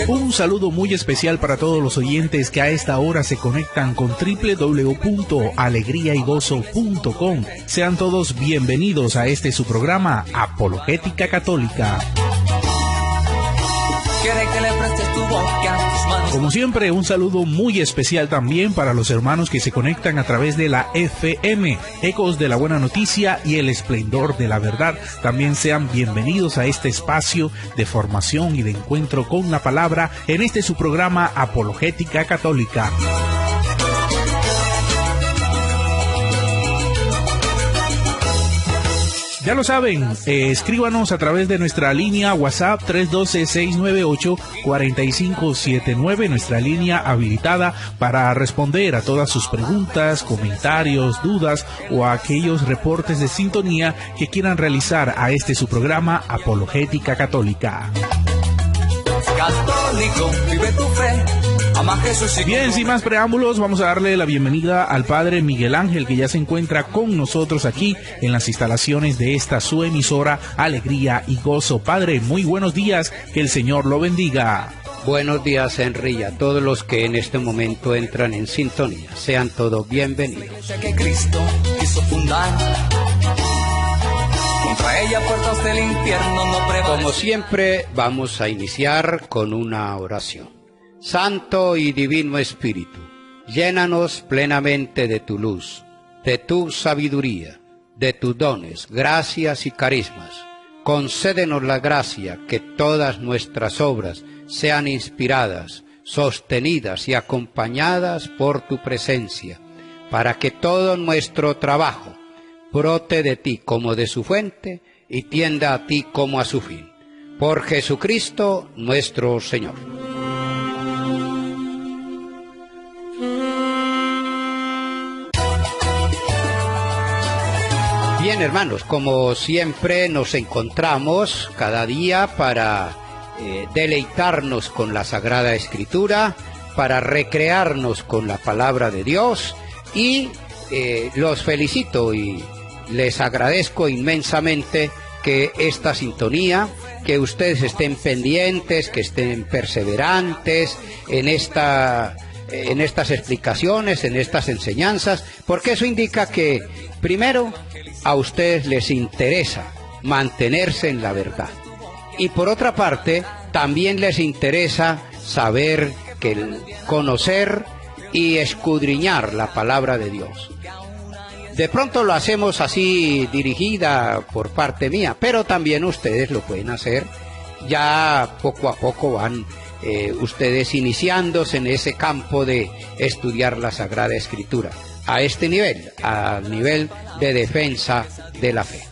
Un saludo muy especial para todos los oyentes que a esta hora se conectan con www.alegriaygozo.com. Sean todos bienvenidos a este su programa Apologética Católica. Como siempre, un saludo muy especial también para los hermanos que se conectan a través de la FM, Ecos de la Buena Noticia y El Esplendor de la Verdad. También sean bienvenidos a este espacio de formación y de encuentro con la palabra en este su programa Apologética Católica. Ya lo saben, escríbanos a través de nuestra línea WhatsApp 312-698-4579, nuestra línea habilitada para responder a todas sus preguntas, comentarios, dudas o a aquellos reportes de sintonía que quieran realizar a este su programa Apologética Católica. Católico, vive tu fe. Bien, sin más preámbulos, vamos a darle la bienvenida al Padre Miguel Ángel, que ya se encuentra con nosotros aquí en las instalaciones de esta su emisora Alegría y Gozo. Padre, muy buenos días, que el Señor lo bendiga. Buenos días, Henry, a todos los que en este momento entran en sintonía. Sean todos bienvenidos. Que Cristo quiso fundar. Contra ella puertas del infierno no prevalecen. Como siempre, vamos a iniciar con una oración. Santo y Divino Espíritu, llénanos plenamente de tu luz, de tu sabiduría, de tus dones, gracias y carismas. Concédenos la gracia que todas nuestras obras sean inspiradas, sostenidas y acompañadas por tu presencia, para que todo nuestro trabajo brote de ti como de su fuente y tienda a ti como a su fin. Por Jesucristo nuestro Señor. Bien, hermanos, como siempre nos encontramos cada día para deleitarnos con la Sagrada Escritura, para recrearnos con la Palabra de Dios y los felicito y les agradezco inmensamente que esta sintonía, que ustedes estén pendientes, que estén perseverantes en estas explicaciones, en estas enseñanzas, porque eso indica que, primero, a ustedes les interesa mantenerse en la verdad. Y por otra parte, también les interesa saber, conocer y escudriñar la palabra de Dios. De pronto lo hacemos así dirigida por parte mía, pero también ustedes lo pueden hacer. Ya poco a poco van ustedes iniciándose en ese campo de estudiar la Sagrada Escritura, a este nivel, al nivel de defensa de la fe.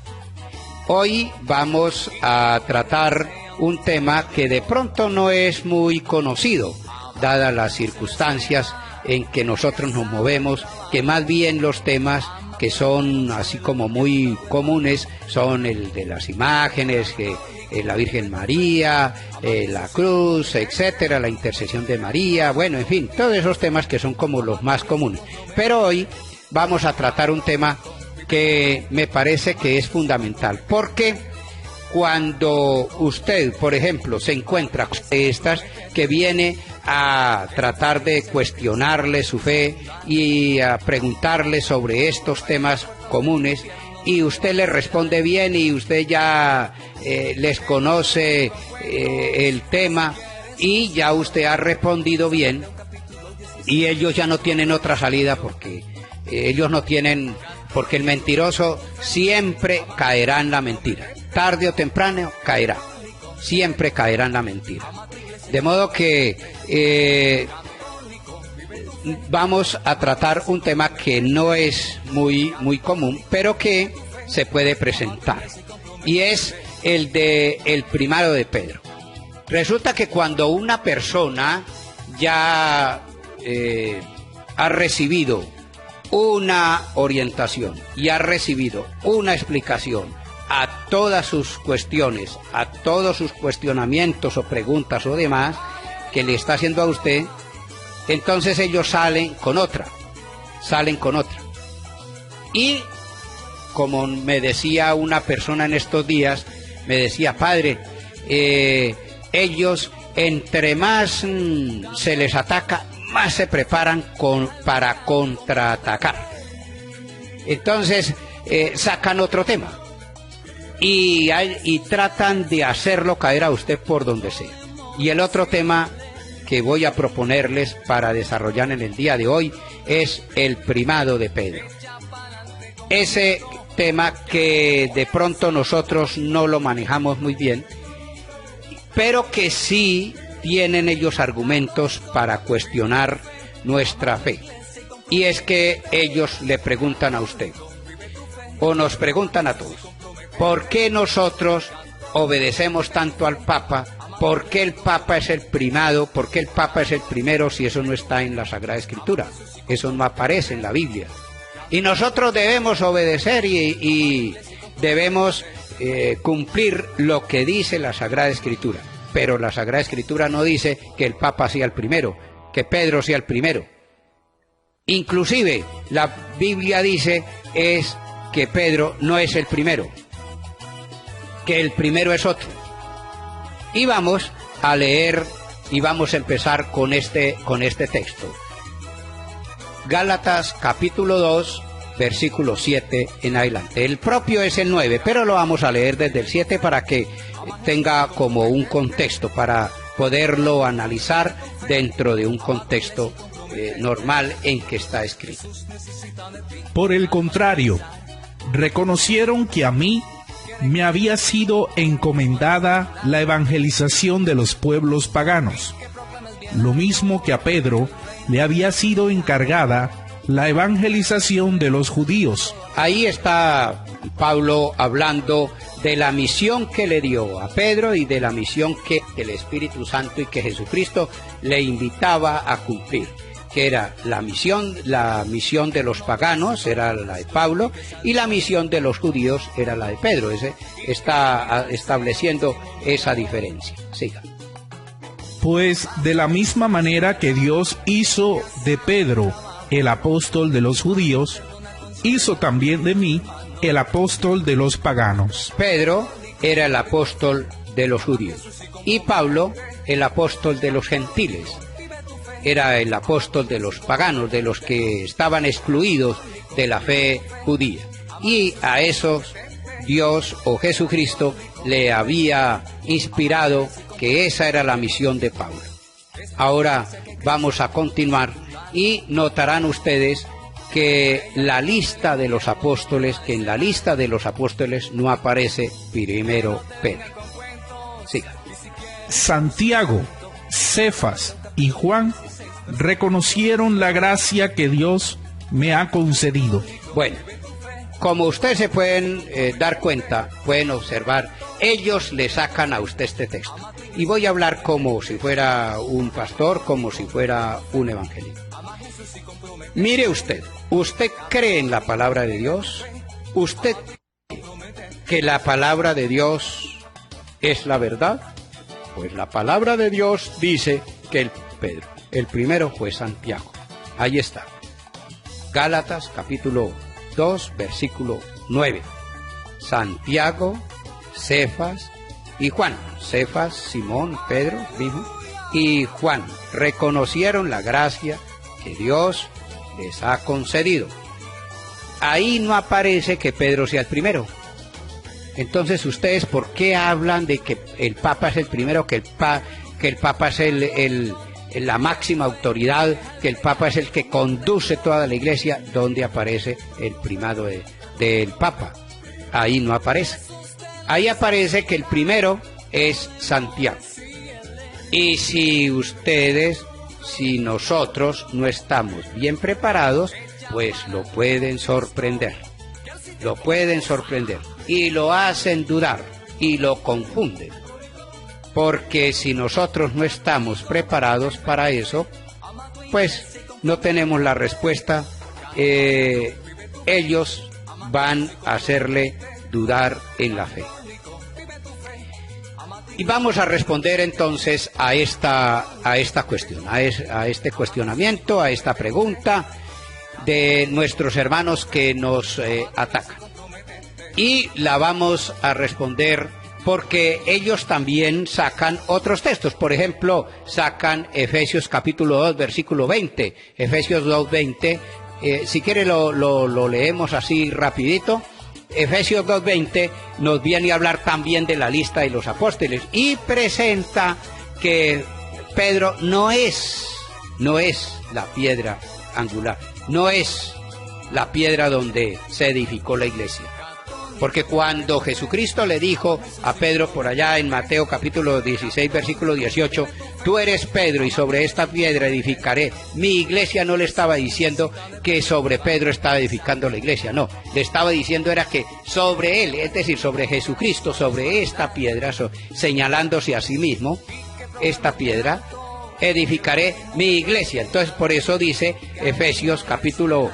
Hoy vamos a tratar un tema que de pronto no es muy conocido, dadas las circunstancias en que nosotros nos movemos, que más bien los temas que son así como muy comunes son el de las imágenes, que la Virgen María, la cruz, etcétera, la intercesión de María, bueno, en fin, todos esos temas que son como los más comunes. Pero hoy vamos a tratar un tema que me parece que es fundamental, porque cuando usted, por ejemplo, se encuentra con estas que viene a tratar de cuestionarle su fe y a preguntarle sobre estos temas comunes, y usted le responde bien y usted ya les conoce el tema y ya usted ha respondido bien, y ellos ya no tienen otra salida porque ellos no tienen, porque el mentiroso siempre caerá en la mentira, tarde o temprano caerá, siempre caerá en la mentira. De modo que vamos a tratar un tema que no es muy común, pero que se puede presentar, y es el de el primado de Pedro. Resulta que cuando una persona ya ha recibido una orientación y ha recibido una explicación a todas sus cuestiones, a todos sus cuestionamientos o preguntas o demás que le está haciendo a usted, entonces ellos salen con otra. Y como me decía una persona en estos días, me decía: padre, ellos entre más se les ataca, más se preparan para contraatacar. Entonces sacan otro tema y tratan de hacerlo caer a usted por donde sea. Y el otro tema que voy a proponerles para desarrollar en el día de hoy es el primado de Pedro. Ese tema que de pronto nosotros no lo manejamos muy bien, pero que sí tienen ellos argumentos para cuestionar nuestra fe. Y es que ellos le preguntan a usted, o nos preguntan a todos, ¿por qué nosotros obedecemos tanto al Papa? ¿Por qué el Papa es el primado? ¿Por qué el Papa es el primero si eso no está en la Sagrada Escritura? Eso no aparece en la Biblia. Y nosotros debemos obedecer y debemos cumplir lo que dice la Sagrada Escritura. Pero la Sagrada Escritura no dice que el Papa sea el primero, que Pedro sea el primero. Inclusive la Biblia dice es que Pedro no es el primero, que el primero es otro. Y vamos a leer y vamos a empezar con este texto. Gálatas capítulo 2, versículo 7 en adelante. El propio es el 9, pero lo vamos a leer desde el 7 para que tenga como un contexto, para poderlo analizar dentro de un contexto normal en que está escrito. Por el contrario, reconocieron que a mí me había sido encomendada la evangelización de los pueblos paganos, lo mismo que a Pedro le había sido encargada la evangelización de los judíos. Ahí está Pablo hablando de la misión que le dio a Pedro y de la misión que el Espíritu Santo y que Jesucristo le invitaba a cumplir, que era la misión de los paganos, era la de Pablo, y la misión de los judíos era la de Pedro. Está estableciendo esa diferencia. Siga. Pues de la misma manera que Dios hizo de Pedro el apóstol de los judíos, hizo también de mí el apóstol de los paganos. Pedro era el apóstol de los judíos y Pablo el apóstol de los gentiles. Era el apóstol de los paganos, de los que estaban excluidos de la fe judía. Y a esos Dios o Jesucristo le había inspirado que esa era la misión de Pablo. Ahora vamos a continuar y notarán ustedes que en la lista de los apóstoles no aparece primero Pedro. Siga. Santiago, Cefas y Juan reconocieron la gracia que Dios me ha concedido. Bueno, como ustedes se pueden dar cuenta, pueden observar, ellos le sacan a usted este texto. Y voy a hablar como si fuera un pastor, como si fuera un evangelista. Mire usted cree en la palabra de Dios, usted cree que la palabra de Dios es la verdad. Pues la palabra de Dios dice que el primero fue Santiago. Ahí está. Gálatas capítulo 2, versículo 9. Santiago, Cefas y Juan. Cefas, Simón, Pedro, dijo, y Juan reconocieron la gracia que Dios les ha concedido. Ahí no aparece que Pedro sea el primero. Entonces, ¿ustedes por qué hablan de que el Papa es el primero, que el Papa es la máxima autoridad, que el Papa es el que conduce toda la Iglesia? ¿Dónde aparece el primado del Papa? Ahí no aparece. Ahí aparece que el primero es Santiago. Y si nosotros no estamos bien preparados, pues lo pueden sorprender. Y lo hacen dudar y lo confunden. Porque si nosotros no estamos preparados para eso, pues no tenemos la respuesta. Ellos van a hacerle dudar en la fe. Y vamos a responder entonces a esta cuestión, a este cuestionamiento, a esta pregunta de nuestros hermanos que nos atacan. Y la vamos a responder porque ellos también sacan otros textos. Por ejemplo, sacan Efesios capítulo 2, versículo 20. Efesios 2, 20. Si quiere lo leemos así rapidito. Efesios 2, 20 nos viene a hablar también de la lista de los apóstoles y presenta que Pedro no es la piedra angular, no es la piedra donde se edificó la iglesia. Porque cuando Jesucristo le dijo a Pedro por allá en Mateo capítulo 16, versículo 18, tú eres Pedro y sobre esta piedra edificaré mi iglesia, no le estaba diciendo que sobre Pedro estaba edificando la iglesia, no, le estaba diciendo era que sobre él, es decir, sobre Jesucristo, sobre esta piedra, señalándose a sí mismo, esta piedra, edificaré mi iglesia. Entonces por eso dice Efesios capítulo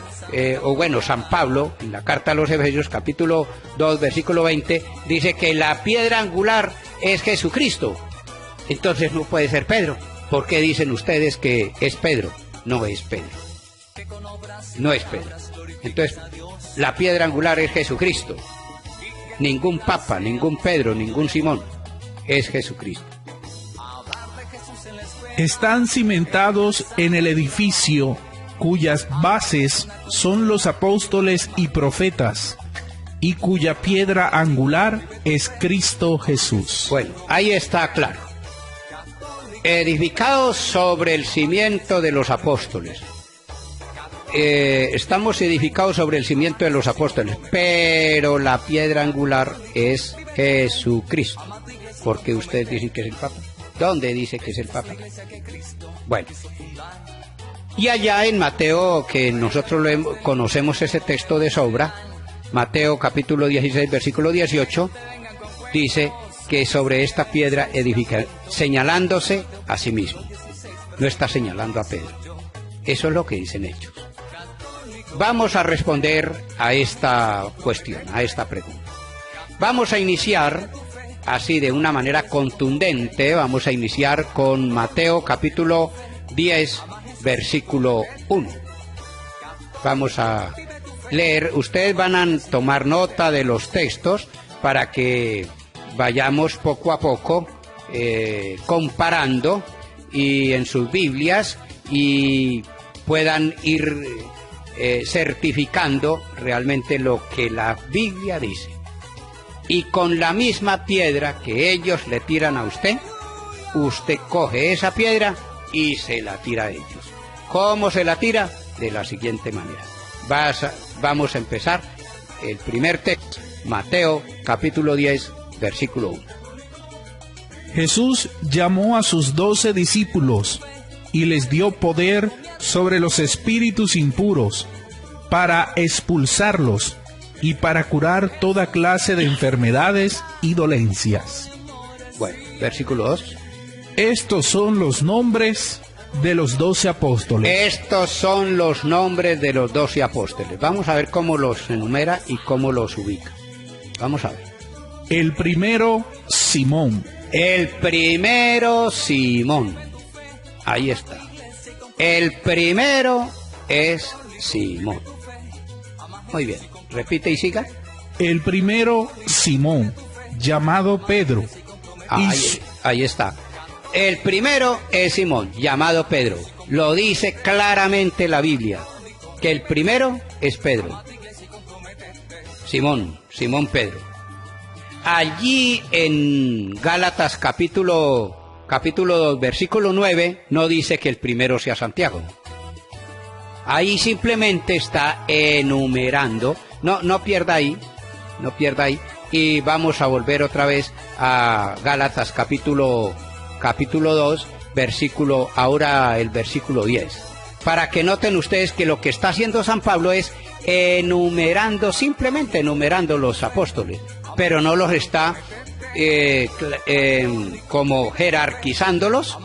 San Pablo, en la carta a los Efesios, capítulo 2, versículo 20, dice que la piedra angular es Jesucristo. Entonces no puede ser Pedro. ¿Por qué dicen ustedes que es Pedro? No es Pedro. No es Pedro. Entonces, la piedra angular es Jesucristo. Ningún papa, ningún Pedro, ningún Simón. Es Jesucristo. Están cimentados en el edificio cuyas bases son los apóstoles y profetas, y cuya piedra angular es Cristo Jesús. Bueno, ahí está claro. Edificados sobre el cimiento de los apóstoles. Estamos edificados sobre el cimiento de los apóstoles, pero la piedra angular es Jesucristo. Porque ustedes dicen que es el Papa. ¿Dónde dice que es el Papa? Bueno. Y allá en Mateo, que nosotros conocemos ese texto de sobra, Mateo capítulo 16, versículo 18, dice que sobre esta piedra edifica, señalándose a sí mismo. No está señalando a Pedro. Eso es lo que dicen Hechos. Vamos a responder a esta cuestión, a esta pregunta. Vamos a iniciar, así de una manera contundente, vamos a iniciar con Mateo capítulo 10, versículo 1. Vamos a leer, ustedes van a tomar nota de los textos para que vayamos poco a poco comparando y en sus Biblias y puedan ir certificando realmente lo que la Biblia dice. Y con la misma piedra que ellos le tiran a usted, usted coge esa piedra y se la tira a ellos. ¿Cómo se la tira? De la siguiente manera. Vamos a empezar el primer texto, Mateo capítulo 10, versículo 1. Jesús llamó a sus 12 discípulos y les dio poder sobre los espíritus impuros para expulsarlos y para curar toda clase de enfermedades y dolencias. Bueno, versículo 2. Estos son los nombres de los 12 apóstoles. Estos son los nombres de los 12 apóstoles. Vamos a ver cómo los enumera y cómo los ubica. Vamos a ver. El primero, Simón. El primero, Simón. Ahí está. El primero es Simón. Muy bien. Repite y siga. El primero, Simón, llamado Pedro. Ahí está. El primero es Simón, llamado Pedro. Lo dice claramente la Biblia, que el primero es Pedro. Simón Pedro. Allí en Gálatas capítulo 2, versículo 9, no dice que el primero sea Santiago. Ahí simplemente está enumerando. No pierda ahí. Y vamos a volver otra vez a Gálatas capítulo 2, ahora el versículo 10. Para que noten ustedes que lo que está haciendo San Pablo es simplemente enumerando los apóstoles, pero no los está como jerarquizándolos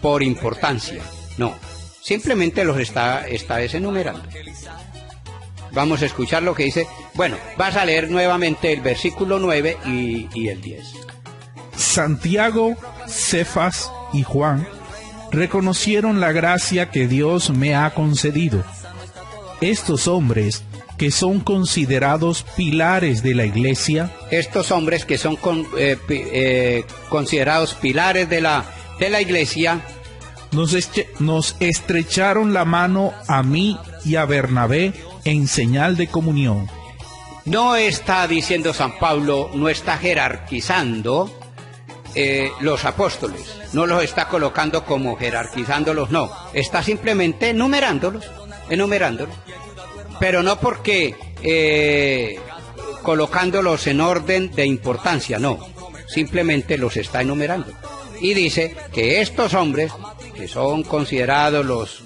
por importancia, no, simplemente los está enumerando. Vamos a escuchar lo que dice. Bueno, vas a leer nuevamente el versículo 9 y el 10. Santiago, Cefas y Juan reconocieron la gracia que Dios me ha concedido. Estos hombres que son considerados pilares de la iglesia. Estos hombres que son considerados pilares de la iglesia, nos estrecharon la mano a mí y a Bernabé en señal de comunión. No está diciendo San Pablo, no está jerarquizando los apóstoles, no los está colocando como jerarquizándolos, no, está simplemente enumerándolos, pero no porque colocándolos en orden de importancia, no, simplemente los está enumerando. Y dice que estos hombres, que son considerados los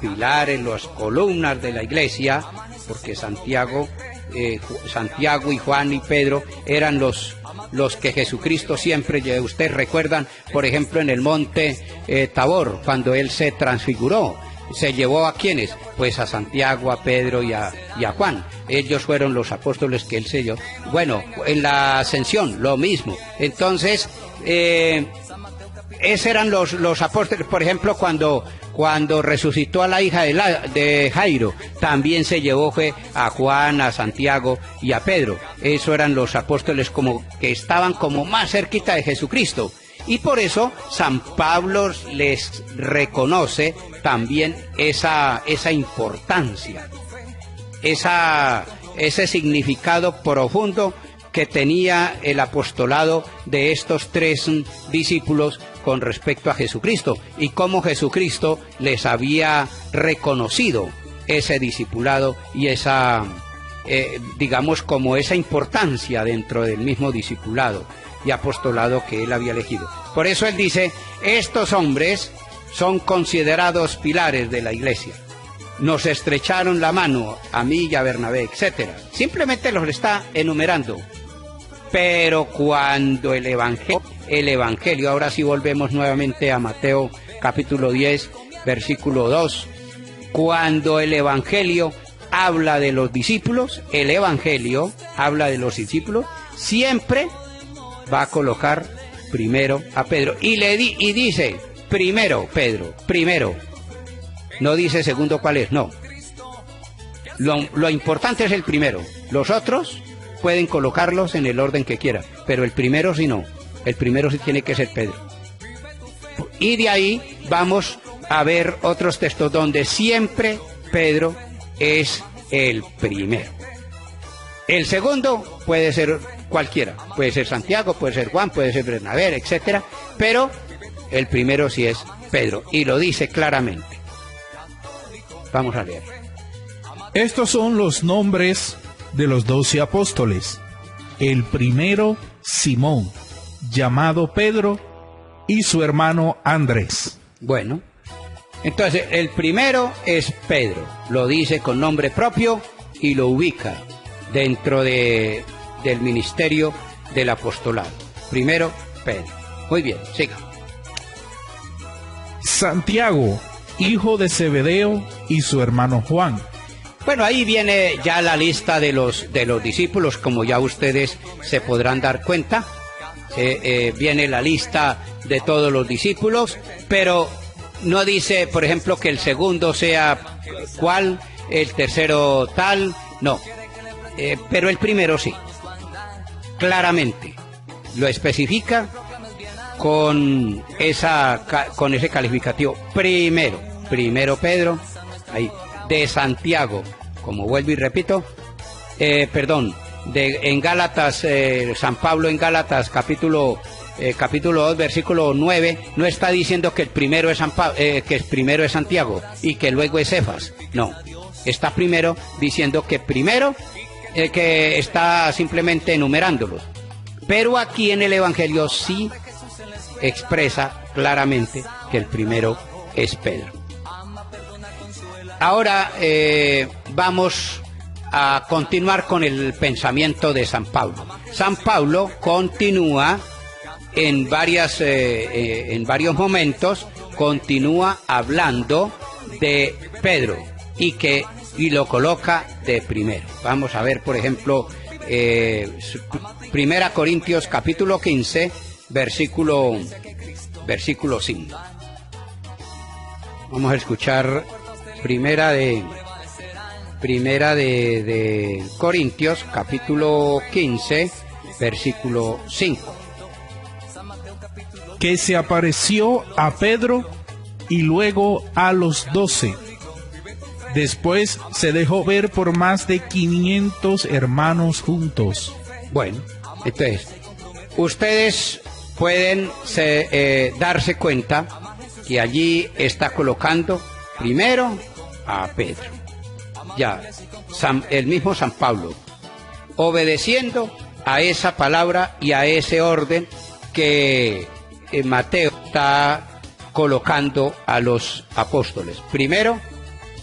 pilares, las columnas de la iglesia, porque Santiago y Juan y Pedro eran los que Jesucristo siempre, ustedes recuerdan, por ejemplo, en el monte Tabor, cuando él se transfiguró, ¿se llevó a quiénes? Pues a Santiago, a Pedro y a Juan. Ellos fueron los apóstoles que él selló. Bueno, en la ascensión, lo mismo. Entonces, esos eran los apóstoles. Por ejemplo, cuando resucitó a la hija de Jairo, también se llevó a Juan, a Santiago y a Pedro. Esos eran los apóstoles como que estaban como más cerquita de Jesucristo. Y por eso San Pablo les reconoce también esa importancia, ese significado profundo que tenía el apostolado de estos tres discípulos con respecto a Jesucristo, y cómo Jesucristo les había reconocido ese discipulado y esa, digamos, como esa importancia dentro del mismo discipulado y apostolado que él había elegido. Por eso él dice, estos hombres son considerados pilares de la iglesia. Nos estrecharon la mano a mí y a Bernabé, etcétera. Simplemente los está enumerando. Pero cuando el Evangelio, ahora sí volvemos nuevamente a Mateo capítulo 10, versículo 2, cuando el Evangelio habla de los discípulos, siempre va a colocar primero a Pedro. Y dice, primero Pedro, primero. No dice segundo cuál es, no. Lo importante es el primero. Los otros pueden colocarlos en el orden que quieran, pero el primero sí no. El primero sí tiene que ser Pedro. Y de ahí vamos a ver otros textos donde siempre Pedro es el primero. El segundo puede ser cualquiera, puede ser Santiago, puede ser Juan, puede ser Bernabé, etcétera, pero el primero sí es Pedro, y lo dice claramente. Vamos a leer. Estos son los nombres de los 12 apóstoles. El primero, Simón, llamado Pedro, y su hermano Andrés. Bueno, entonces el primero es Pedro, lo dice con nombre propio y lo ubica dentro del ministerio del apostolado. Primero, Pedro. Muy bien, siga. Santiago, hijo de Zebedeo, y su hermano Juan. Bueno, ahí viene ya la lista de los discípulos, como ya ustedes se podrán dar cuenta. Viene la lista de todos los discípulos, pero no dice, por ejemplo, que el segundo sea cuál, el tercero tal, no. Pero el primero sí. Claramente lo especifica con ese calificativo. Primero Pedro, ahí, de Santiago, como vuelvo y repito, en Gálatas, San Pablo en Gálatas capítulo 2, versículo 9, no está diciendo que el primero es Santiago y que luego es Cefas, no, está primero diciendo que primero, que está simplemente enumerándolos, pero aquí en el Evangelio sí expresa claramente que el primero es Pedro. Ahora vamos a continuar con el pensamiento de San Pablo. San Pablo continúa en varios momentos, continúa hablando de Pedro y lo coloca de primero. Vamos a ver, por ejemplo, Primera Corintios capítulo 15, versículo 5. Vamos a escuchar Primera de Primera de Corintios, capítulo 15, versículo 5. Que se apareció a Pedro y luego a los 12. Después se dejó ver por más de 500 hermanos juntos. Bueno, entonces, ustedes pueden darse cuenta que allí está colocando primero a Pedro. Ya, el mismo San Pablo, obedeciendo a esa palabra y a ese orden que Mateo está colocando a los apóstoles. Primero,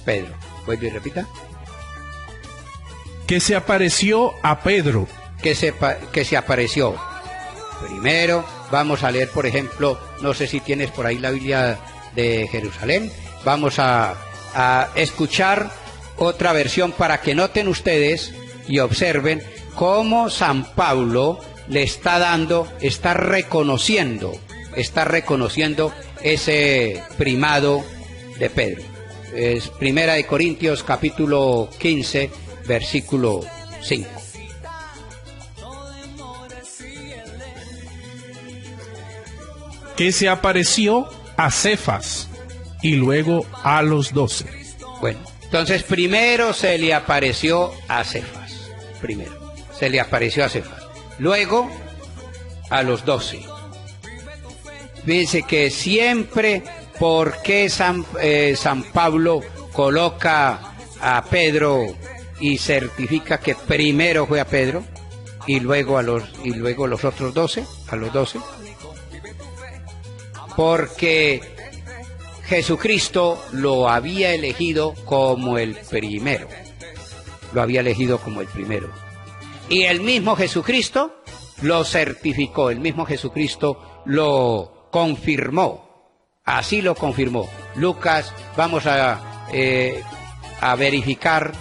Pedro. ¿Vuelve y repita? Que se apareció a Pedro. Que se apareció. Primero, vamos a leer, por ejemplo, no sé si tienes por ahí la Biblia de Jerusalén. Vamos a escuchar otra versión para que noten ustedes y observen cómo San Pablo le está reconociendo ese primado de Pedro. Es Primera de Corintios, capítulo 15, versículo 5. Que se apareció a Cefas y luego a los 12. Bueno, entonces primero se le apareció a Cefas. Luego a los 12. Fíjense que siempre, ¿por qué San Pablo coloca a Pedro y certifica que primero fue a Pedro y luego los otros 12, a los 12? Porque Jesucristo lo había elegido como el primero. Y el mismo Jesucristo lo certificó, el mismo Jesucristo lo confirmó. Así lo confirmó. Lucas, vamos a verificar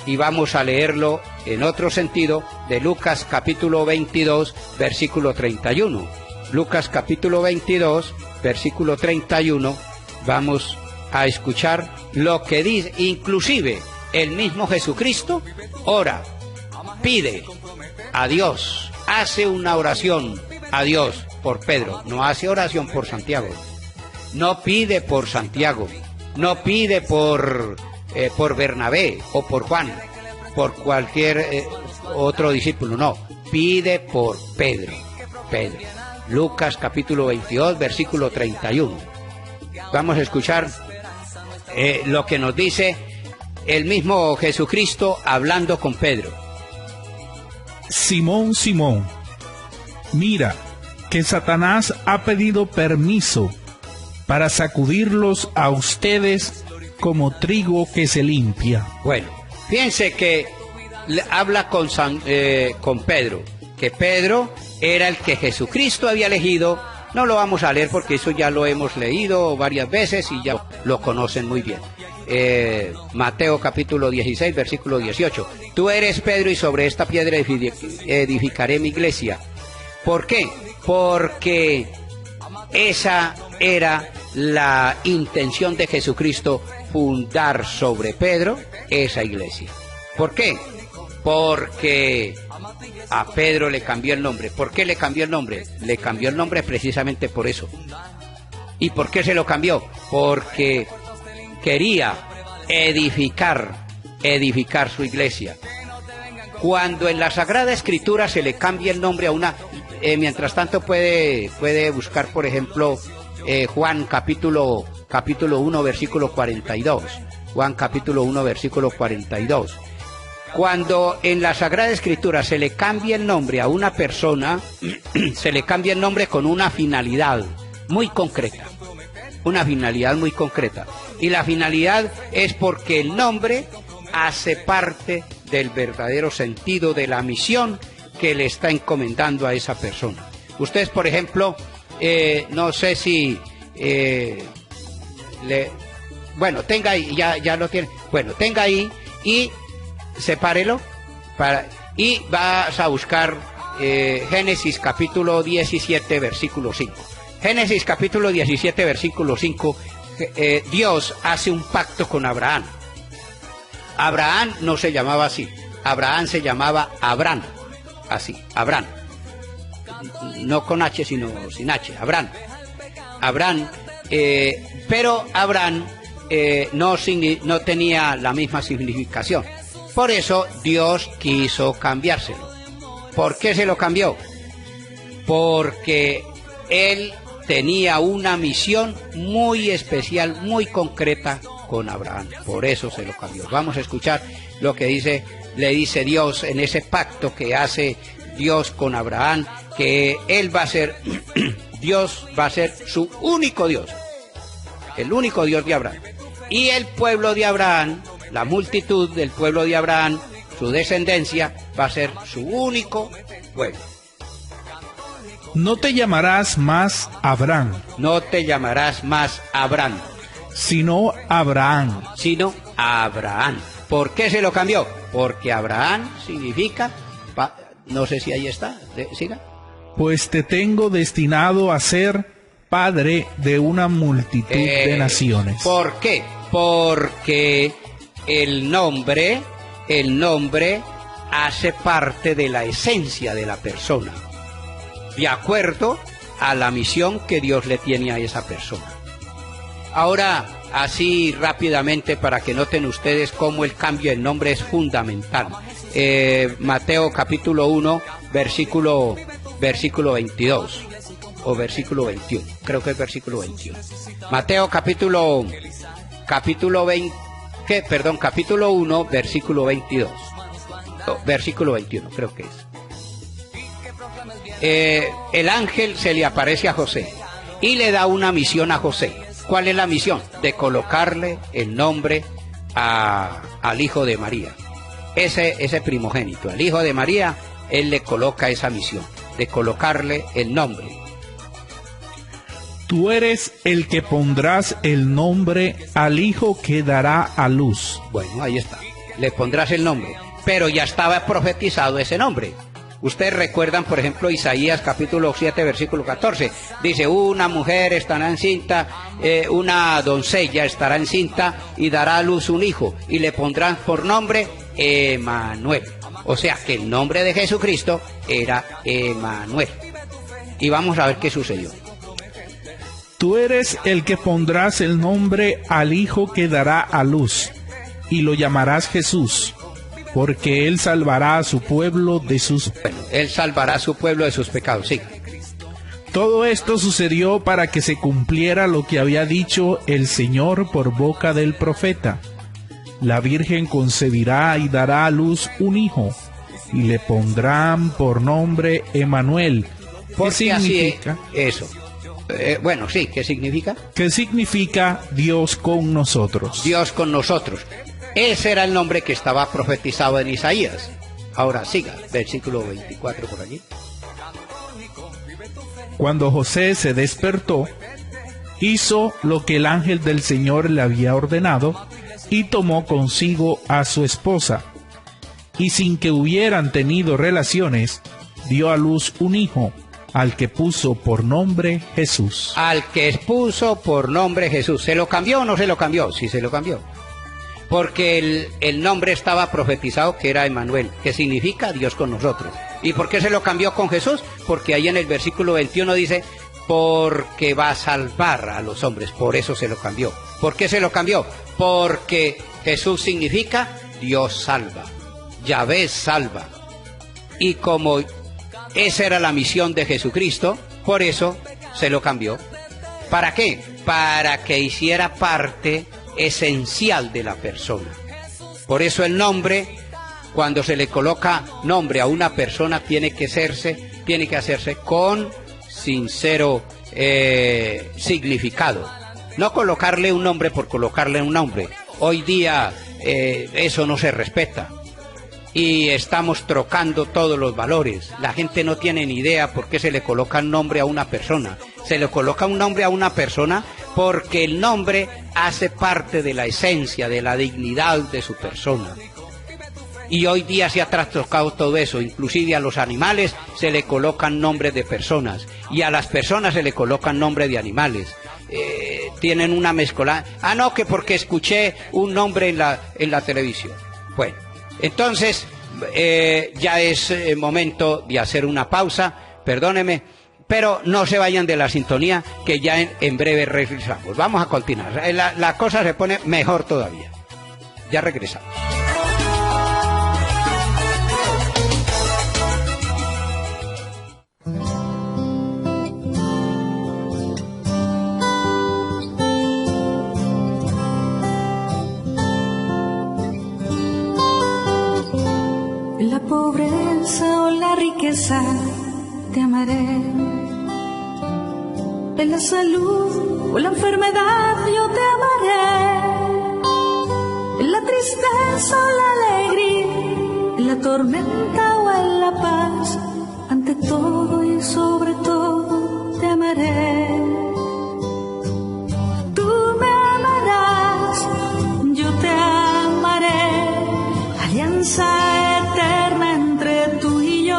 y vamos a leerlo en otro sentido de Lucas capítulo 22, versículo 31. Lucas capítulo 22, versículo 31, vamos a escuchar lo que dice, inclusive el mismo Jesucristo ora, pide a Dios, hace una oración a Dios por Pedro, no hace oración por Santiago, no pide por Santiago, no pide por Bernabé o por Juan, por cualquier otro discípulo, no, pide por Pedro. Lucas capítulo 22, versículo 31. Vamos a escuchar lo que nos dice el mismo Jesucristo hablando con Pedro. Simón, Simón, mira que Satanás ha pedido permiso para sacudirlos a ustedes como trigo que se limpia. Bueno, fíjense que habla con Pedro, que Pedro era el que Jesucristo había elegido. No lo vamos a leer porque eso ya lo hemos leído varias veces y ya lo conocen muy bien. Mateo capítulo 16, versículo 18. Tú eres Pedro y sobre esta piedra edificaré mi iglesia. ¿Por qué? Porque esa era la intención de Jesucristo, fundar sobre Pedro esa iglesia. ¿Por qué? Porque a Pedro le cambió el nombre. ¿Por qué le cambió el nombre? Le cambió el nombre precisamente por eso. ¿Y por qué se lo cambió? Porque quería edificar su iglesia. Cuando en la Sagrada Escritura se le cambia el nombre a una... mientras tanto puede buscar, por ejemplo, Juan capítulo 1, versículo 42. Juan capítulo 1, versículo 42. Cuando en la Sagrada Escritura se le cambia el nombre a una persona, se le cambia el nombre con una finalidad muy concreta. Y la finalidad es porque el nombre hace parte del verdadero sentido de la misión que le está encomendando a esa persona. Ustedes, por ejemplo, no sé si... bueno, tenga ahí, ya lo tiene. Bueno, tenga ahí y... sepárelo y vas a buscar Génesis capítulo 17 versículo 5. Génesis capítulo 17 versículo 5. Dios hace un pacto con Abraham Abraham no se llamaba así. Abraham se llamaba Abraham. Así, Abraham. No con H, sino sin H. Abraham. Abraham. Pero Abraham no tenía la misma significación. Por eso Dios quiso cambiárselo. ¿Por qué se lo cambió? Porque él tenía una misión muy especial, muy concreta con Abraham. Por eso se lo cambió. Vamos a escuchar lo que le dice Dios en ese pacto que hace Dios con Abraham, que él va a ser, Dios va a ser su único Dios, el único Dios de Abraham. Y el pueblo de Abraham, la multitud del pueblo de Abraham, su descendencia, va a ser su único pueblo. No te llamarás más Abraham. No te llamarás más Abraham. Sino Abraham. Sino Abraham. ¿Por qué se lo cambió? Porque Abraham significa, no sé si ahí está, siga. Pues te tengo destinado a ser padre de una multitud de naciones. ¿Por qué? Porque el nombre hace parte de la esencia de la persona, de acuerdo a la misión que Dios le tiene a esa persona. Ahora, así rápidamente para que noten ustedes cómo el cambio de nombre es fundamental. Mateo capítulo 1, versículo 22 o versículo 21, creo que es versículo 21. Mateo capítulo 1, versículo 22. No, versículo 21, creo que es. El ángel se le aparece a José y le da una misión a José. ¿Cuál es la misión? De colocarle el nombre al hijo de María. Ese primogénito, al hijo de María, él le coloca esa misión, de colocarle el nombre. Tú eres el que pondrás el nombre al hijo que dará a luz. Bueno, ahí está. Le pondrás el nombre. Pero ya estaba profetizado ese nombre. Ustedes recuerdan, por ejemplo, Isaías capítulo 7, versículo 14. Dice, una mujer estará encinta, una doncella estará encinta y dará a luz un hijo. Y le pondrán por nombre Emanuel. O sea, que el nombre de Jesucristo era Emanuel. Y vamos a ver qué sucedió. Tú eres el que pondrás el nombre al hijo que dará a luz, y lo llamarás Jesús, porque él salvará a su pueblo de sus... Bueno, él salvará a su pueblo de sus pecados, sí. Todo esto sucedió para que se cumpliera lo que había dicho el Señor por boca del profeta. La Virgen concebirá y dará a luz un hijo, y le pondrán por nombre Emanuel. ¿Qué significa? Eso. Bueno, sí, ¿qué significa? ¿Qué significa Dios con nosotros? Dios con nosotros. Ese era el nombre que estaba profetizado en Isaías. Ahora siga, versículo 24 por allí. Cuando José se despertó, hizo lo que el ángel del Señor le había ordenado y tomó consigo a su esposa. Y sin que hubieran tenido relaciones, dio a luz un hijo, al que puso por nombre Jesús. Al que puso por nombre Jesús. ¿Se lo cambió o no se lo cambió? Sí, se lo cambió. Porque el nombre estaba profetizado que era Emanuel, que significa Dios con nosotros. ¿Y por qué se lo cambió con Jesús? Porque ahí en el versículo 21 dice, porque va a salvar a los hombres. Por eso se lo cambió. ¿Por qué se lo cambió? Porque Jesús significa Dios salva. Yahvé salva. Y como esa era la misión de Jesucristo, por eso se lo cambió. ¿Para qué? Para que hiciera parte esencial de la persona. Por eso el nombre, cuando se le coloca nombre a una persona, tiene que hacerse con sincero significado. No colocarle un nombre por colocarle un nombre. Hoy día eso no se respeta. Y estamos trocando todos los valores. La gente no tiene ni idea por qué se le coloca un nombre a una persona. Se le coloca un nombre a una persona porque el nombre hace parte de la esencia, de la dignidad de su persona. Y hoy día se ha trastocado todo eso. Inclusive a los animales se le colocan nombres de personas. Y a las personas se le colocan nombres de animales. tienen una mezcolanza. Ah, no, que porque escuché un nombre en la televisión. Bueno, entonces ya es momento de hacer una pausa, perdóneme, pero no se vayan de la sintonía, que ya en breve regresamos. Vamos a continuar, la cosa se pone mejor todavía. Ya regresamos. En la pobreza o la riqueza te amaré, en la salud o la enfermedad yo te amaré, en la tristeza o la alegría, en la tormenta o en la paz, ante todo y sobre todo te amaré. Tú me amarás, yo te amaré, alianza eterna entre tú y yo.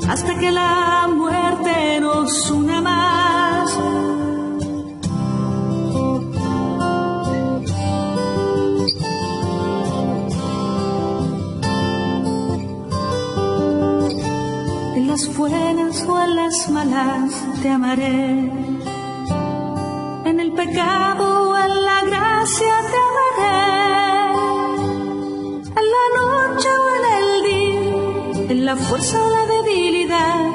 Hasta que la muerte nos una más. En las buenas o en las malas te amaré, en el pecado o en la gracia te amaré, en la noche o en el día, en la fuerza o la debilidad,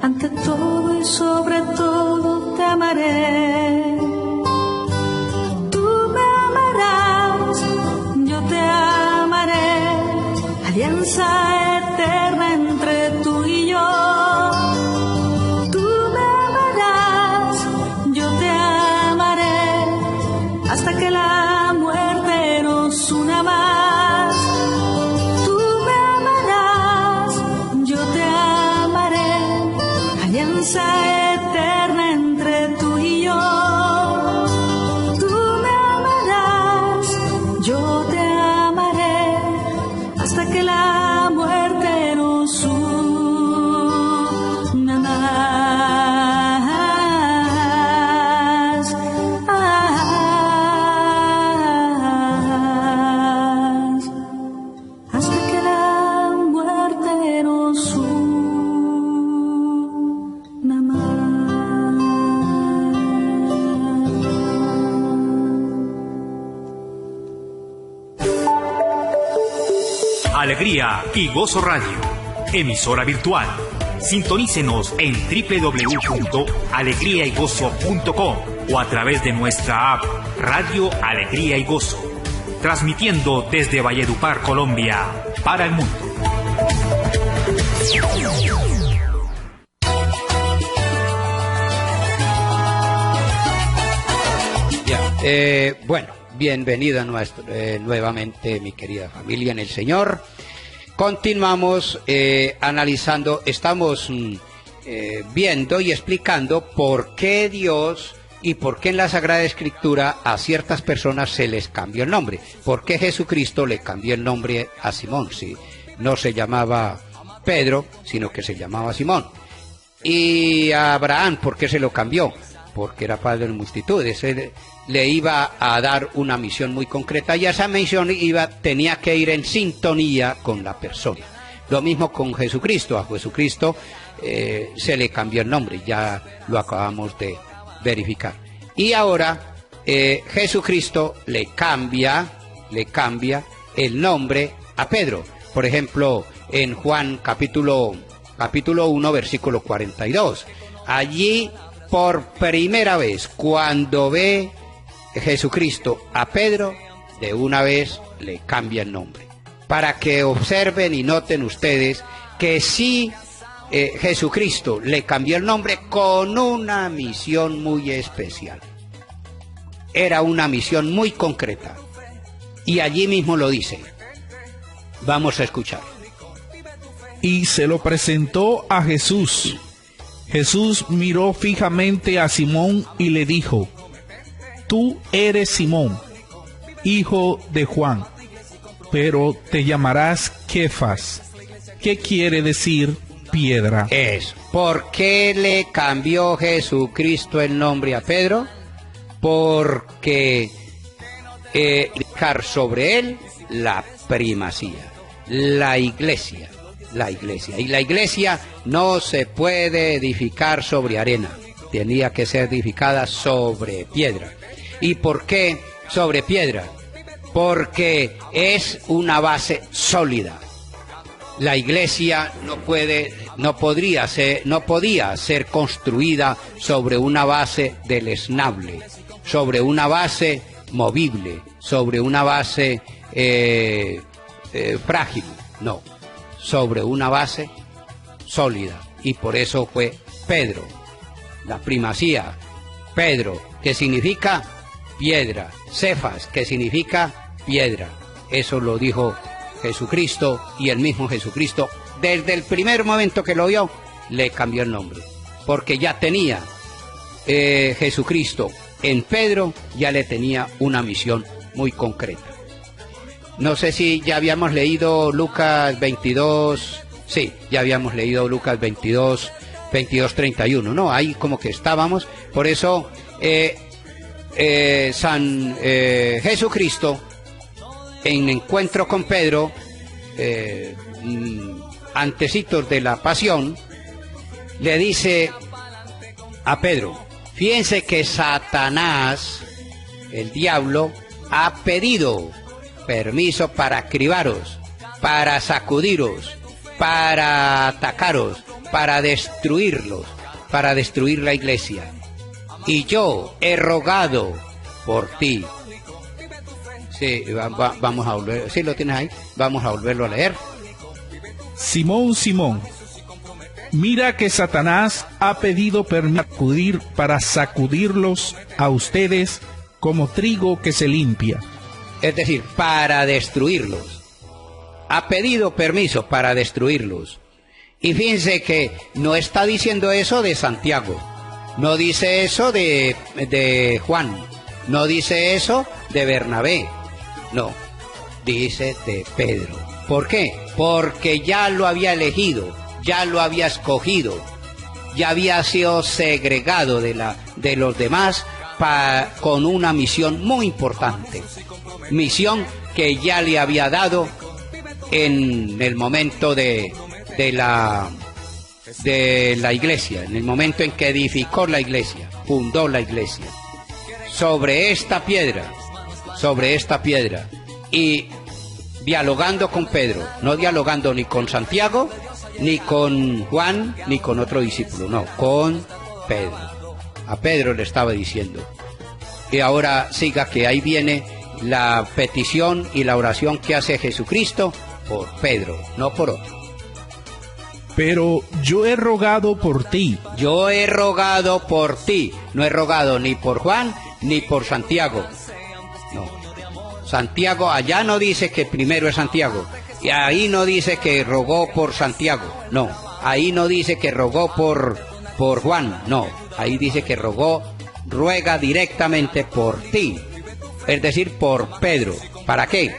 ante todo y sobre todo te amaré. Tú me amarás, yo te amaré, alianza eterna entre tú y yo. Tú me amarás, yo te amaré, hasta que la muerte nos una más. Tú me amarás, yo te amaré, alianza eterna entre tú y yo. Tú me amarás, yo te amaré, hasta que la muerte nos una más. Hasta que la muerte nos una más. Alegría y Gozo Radio, emisora virtual. Sintonícenos en www.alegriaygozo.com o a través de nuestra app Radio Alegría y Gozo, transmitiendo desde Valledupar, Colombia, para el mundo. Bueno, bienvenida nuevamente, mi querida familia en el Señor. Continuamos analizando, estamos viendo y explicando por qué Dios y por qué en la Sagrada Escritura a ciertas personas se les cambió el nombre. ¿Por qué Jesucristo le cambió el nombre a Simón? Si no se llamaba Pedro, sino que se llamaba Simón. Y a Abraham, ¿por qué se lo cambió? Porque era padre de multitudes. Él le iba a dar una misión muy concreta y esa misión tenía que ir en sintonía con la persona. Lo mismo con Jesucristo. A Jesucristo se le cambió el nombre, ya lo acabamos de verificar. Y ahora Jesucristo le cambia el nombre a Pedro. Por ejemplo, en Juan capítulo 1, versículo 42. Allí, por primera vez, cuando ve Jesucristo a Pedro, de una vez le cambia el nombre. Para que observen y noten ustedes que sí, Jesucristo le cambió el nombre con una misión muy especial. Era una misión muy concreta. Y allí mismo lo dice. Vamos a escuchar. Y se lo presentó a Jesús. Jesús miró fijamente a Simón y le dijo: Tú eres Simón, hijo de Juan, pero te llamarás Kefas, que quiere decir piedra. ¿Por qué le cambió Jesucristo el nombre a Pedro? Porque dejar sobre él la primacía, la iglesia. Y la iglesia no se puede edificar sobre arena, tenía que ser edificada sobre piedra. ¿Y por qué sobre piedra? Porque es una base sólida. La iglesia no podía ser construida sobre una base deleznable, sobre una base movible, sobre una base frágil, no, sobre una base sólida. Y por eso fue Pedro, la primacía. Pedro, que significa piedra. Cefas, que significa piedra. Eso lo dijo Jesucristo, y el mismo Jesucristo, desde el primer momento que lo vio, le cambió el nombre. Porque ya tenía Jesucristo en Pedro, ya le tenía una misión muy concreta. No sé si ya habíamos leído Lucas 22, sí, ya habíamos leído Lucas 22, 31, ¿no? Ahí como que estábamos, por eso Jesucristo, en encuentro con Pedro, antecitos de la pasión, le dice a Pedro: fíjense que Satanás, el diablo, ha pedido permiso para cribaros, para sacudiros, para atacaros, para destruirlos, para destruir la iglesia. Y yo he rogado por ti. Sí, vamos a volver. ¿Sí lo tienes ahí? Vamos a volverlo a leer. Simón, Simón, mira que Satanás ha pedido permiso para sacudirlos a ustedes como trigo que se limpia. Es decir, para destruirlos. Ha pedido permiso para destruirlos. Y fíjense que no está diciendo eso de Santiago, no dice eso de Juan, no dice eso de Bernabé, no, dice de Pedro. ¿Por qué? Porque ya lo había elegido, ya lo había escogido, ya había sido segregado de los demás con una misión muy importante, misión que ya le había dado en el momento de la iglesia, en el momento en que edificó la iglesia, fundó la iglesia, sobre esta piedra, y dialogando con Pedro, no dialogando ni con Santiago, ni con Juan, ni con otro discípulo, no, con Pedro. A Pedro le estaba diciendo. Y ahora siga, que ahí viene la petición y la oración que hace Jesucristo por Pedro, no por otro. Pero yo he rogado por ti. Yo he rogado por ti. No he rogado ni por Juan ni por Santiago. No. Santiago, allá no dice que primero es Santiago. Y ahí no dice que rogó por Santiago. No. Ahí no dice que rogó por Juan. No. Ahí dice que ruega directamente por ti. Es decir, por Pedro. ¿Para qué?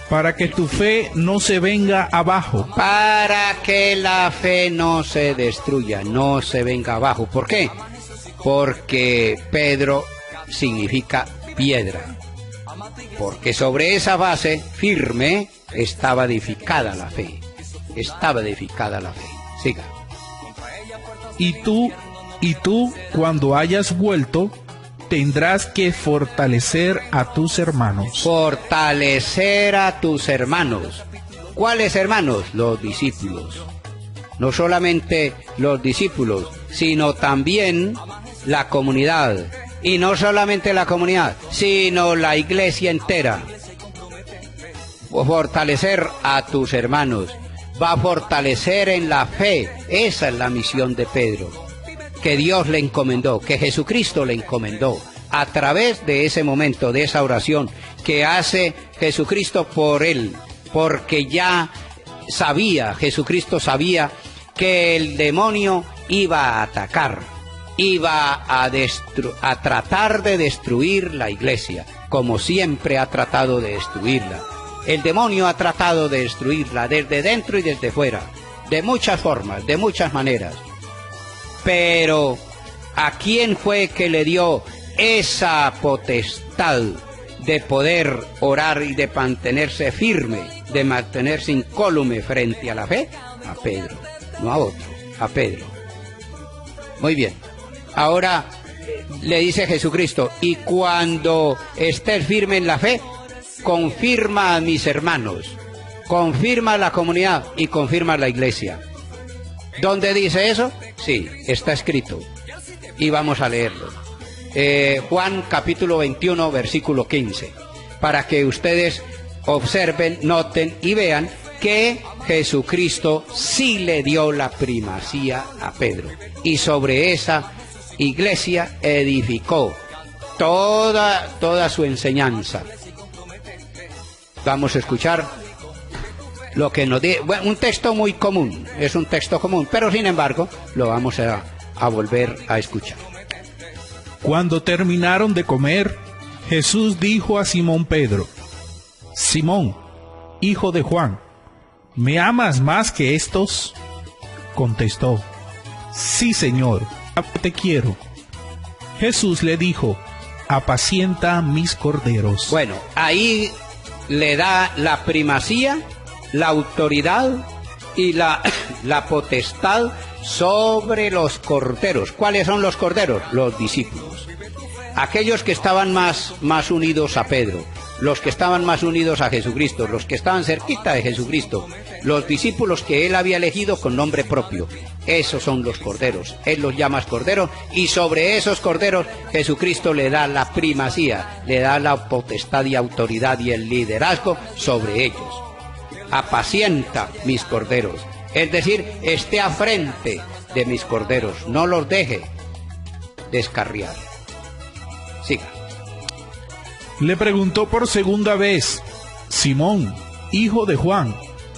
Para que tu fe no se venga abajo. Para que la fe no se destruya, no se venga abajo. ¿Por qué? Porque Pedro significa piedra. Porque sobre esa base firme estaba edificada la fe. Estaba edificada la fe. Siga. Y tú, cuando hayas vuelto, tendrás que fortalecer a tus hermanos. Fortalecer a tus hermanos. ¿Cuáles hermanos? Los discípulos. No solamente los discípulos, sino también la comunidad. Y no solamente la comunidad, sino la iglesia entera. Fortalecer a tus hermanos. Va a fortalecer en la fe. Esa es la misión de Pedro, que Dios le encomendó, que Jesucristo le encomendó, a través de ese momento, de esa oración que hace Jesucristo por él, porque ya Jesucristo sabía que el demonio iba a atacar, iba a tratar de destruir la iglesia, como siempre ha tratado de destruirla. El demonio ha tratado de destruirla desde dentro y desde fuera, de muchas formas, de muchas maneras. Pero ¿a quién fue que le dio esa potestad de poder orar y de mantenerse firme, de mantenerse incólume frente a la fe? A Pedro, no a otro, a Pedro. Muy bien, ahora le dice Jesucristo, y cuando estés firme en la fe, confirma a mis hermanos, confirma a la comunidad y confirma a la iglesia. ¿Dónde dice eso? Sí, está escrito, y vamos a leerlo. Juan capítulo 21, versículo 15, para que ustedes observen, noten y vean que Jesucristo sí le dio la primacía a Pedro, y sobre esa iglesia edificó toda su enseñanza. Vamos a escuchar lo que nos dice, bueno, un texto muy común, es un texto común, pero sin embargo lo vamos a volver a escuchar. Cuando terminaron de comer, Jesús dijo a Simón Pedro: Simón, hijo de Juan, ¿me amas más que estos? Contestó: Sí, Señor, te quiero. Jesús le dijo: apacienta mis corderos. Bueno, ahí le da la primacía, la autoridad y la potestad sobre los corderos. ¿Cuáles son los corderos? Los discípulos. Aquellos que estaban más unidos a Pedro, los que estaban más unidos a Jesucristo, los que estaban cerquita de Jesucristo, los discípulos que él había elegido con nombre propio. Esos son los corderos. Él los llama corderos, y sobre esos corderos Jesucristo le da la primacía, le da la potestad y autoridad y el liderazgo sobre ellos. Apacienta mis corderos, es decir, esté a frente de mis corderos, no los deje descarriar. Siga. Le preguntó por segunda vez: Simón, hijo de Juan,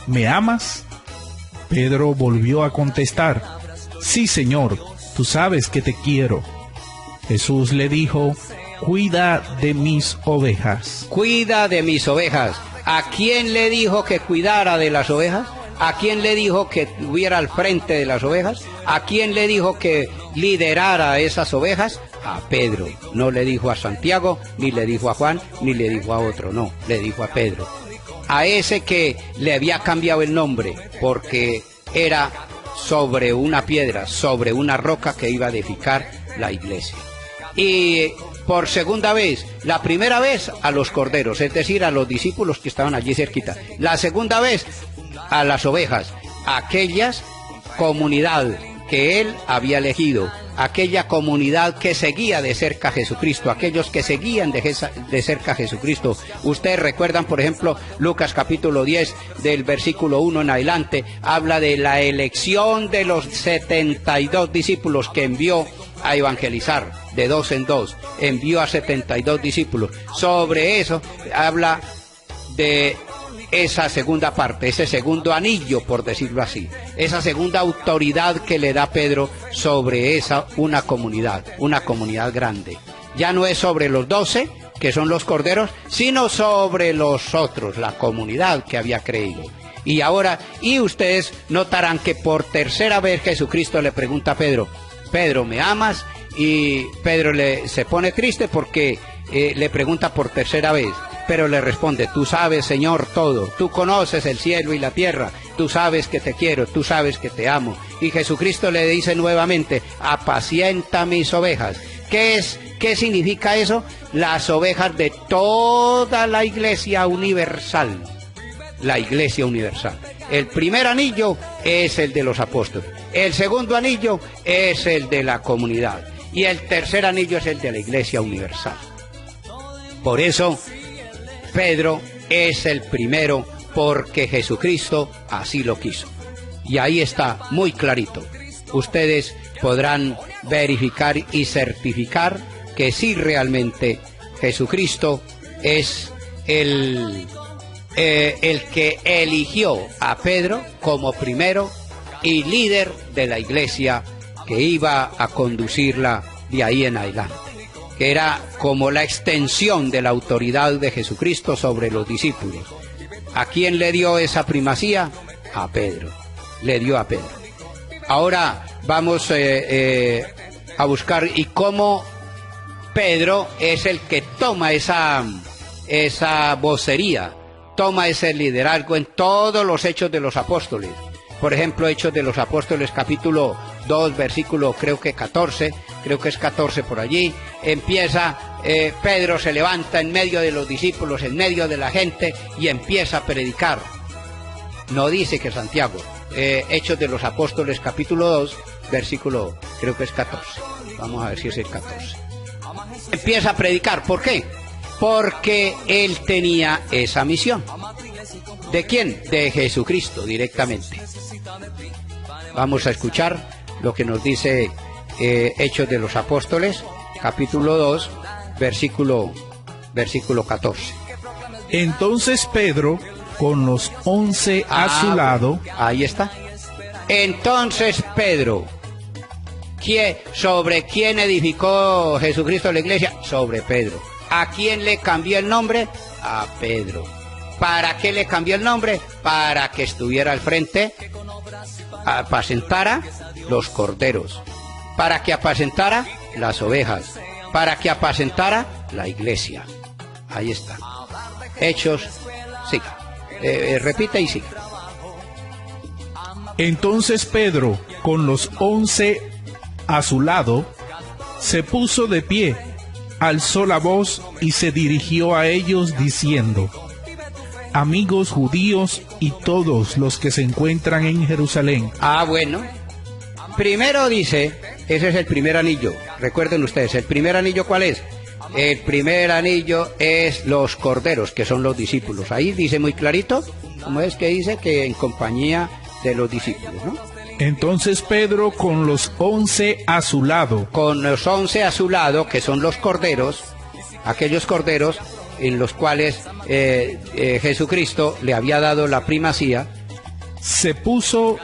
¿me amas? Pedro volvió a contestar: Sí, Señor, tú sabes que te quiero. Jesús le dijo: cuida de mis ovejas. Cuida de mis ovejas. ¿A quién le dijo que cuidara de las ovejas? ¿A quién le dijo que estuviera al frente de las ovejas? ¿A quién le dijo que liderara a esas ovejas? A Pedro. No le dijo a Santiago, ni le dijo a Juan, ni le dijo a otro, no, le dijo a Pedro. A ese que le había cambiado el nombre, porque era sobre una piedra, sobre una roca que iba a edificar la iglesia. Y por segunda vez, la primera vez a los corderos, es decir, a los discípulos que estaban allí cerquita. La segunda vez a las ovejas, aquellas comunidad que él había elegido, aquella comunidad que seguía de cerca a Jesucristo, aquellos que seguían de cerca a Jesucristo. Ustedes recuerdan, por ejemplo, Lucas capítulo 10, del versículo 1 en adelante, habla de la elección de los 72 discípulos que envió a evangelizar, de dos en dos, envió a 72 discípulos. Sobre eso habla de esa segunda parte, ese segundo anillo, por decirlo así, esa segunda autoridad que le da Pedro sobre una comunidad grande. Ya no es sobre los 12, que son los corderos, sino sobre los otros, la comunidad que había creído. Y ahora, y ustedes notarán que por tercera vez Jesucristo le pregunta a Pedro: Pedro, ¿me amas? Y Pedro se pone triste porque le pregunta por tercera vez. Pero le responde: tú sabes, Señor, todo, tú conoces el cielo y la tierra, tú sabes que te quiero, tú sabes que te amo. Y Jesucristo le dice nuevamente: apacienta mis ovejas. ¿Qué significa eso? Las ovejas de toda la iglesia universal. La iglesia universal. El primer anillo es el de los apóstoles, el segundo anillo es el de la comunidad, y el tercer anillo es el de la iglesia universal. Por eso Pedro es el primero, porque Jesucristo así lo quiso. Y ahí está muy clarito. Ustedes podrán verificar y certificar que sí, realmente Jesucristo es el que eligió a Pedro como primero y líder de la iglesia que iba a conducirla de ahí en adelante, que era como la extensión de la autoridad de Jesucristo sobre los discípulos. ¿A quién le dio esa primacía? A Pedro. le dio a Pedro. Ahora vamos a buscar y cómo Pedro es el que toma esa vocería, toma ese liderazgo en todos los Hechos de los Apóstoles. Por ejemplo, Hechos de los Apóstoles, capítulo 2, versículo creo que es 14 por allí, empieza, Pedro se levanta en medio de los discípulos, en medio de la gente, y empieza a predicar. No dice que Santiago. Hechos de los Apóstoles, capítulo 2, versículo creo que es 14. Vamos a ver si es el 14. Empieza a predicar. ¿Por qué? Porque él tenía esa misión. ¿De quién? De Jesucristo directamente. Vamos a escuchar lo que nos dice Hechos de los Apóstoles, capítulo 2, versículo 14. Entonces Pedro, con los 11 a su lado... Ahí está. Entonces Pedro, ¿sobre quién edificó Jesucristo la iglesia? Sobre Pedro. ¿A quién le cambió el nombre? A Pedro. ¿Para qué le cambió el nombre? Para que estuviera al frente, apacentara los corderos, para que apacentara las ovejas, para que apacentara la iglesia. Ahí está. Hechos, siga. Repite y siga. Entonces Pedro, con los 11 a su lado, se puso de pie, alzó la voz y se dirigió a ellos diciendo: amigos judíos y todos los que se encuentran en Jerusalén. Bueno. Primero dice, ese es el primer anillo. Recuerden ustedes, ¿el primer anillo cuál es? El primer anillo es los corderos, que son los discípulos. Ahí dice muy clarito, ¿cómo es que dice? Que en compañía de los discípulos, ¿no? Entonces Pedro, con los 11 a su lado. Con los 11 a su lado, que son los corderos, aquellos corderos en los cuales Jesucristo le había dado la primacía. Se puso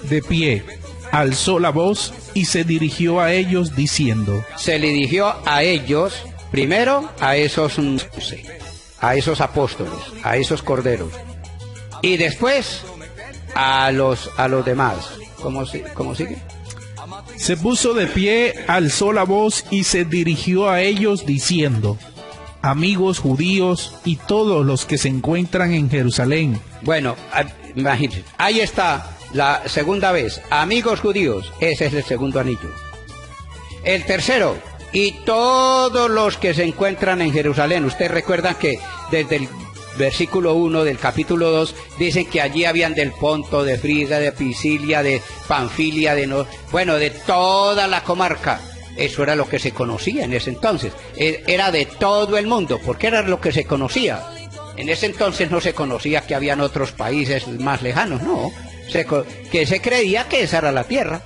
de pie, alzó la voz y se dirigió a ellos diciendo. Se le dirigió a ellos, primero a esos apóstoles, a esos corderos, y después a los demás. ¿Cómo sigue? Se puso de pie, alzó la voz y se dirigió a ellos diciendo: amigos judíos y todos los que se encuentran en Jerusalén. Bueno, imagínense, ahí está la segunda vez, amigos judíos, ese es el segundo anillo. El tercero, y todos los que se encuentran en Jerusalén. Ustedes recuerdan que desde el versículo 1 del capítulo 2 dicen que allí habían del Ponto, de Frigia, de Pisidia, de Panfilia, de toda la comarca. Eso era lo que se conocía en ese entonces. Era de todo el mundo, porque era lo que se conocía. En ese entonces no se conocía que habían otros países más lejanos, no. Que se creía que esa era la tierra.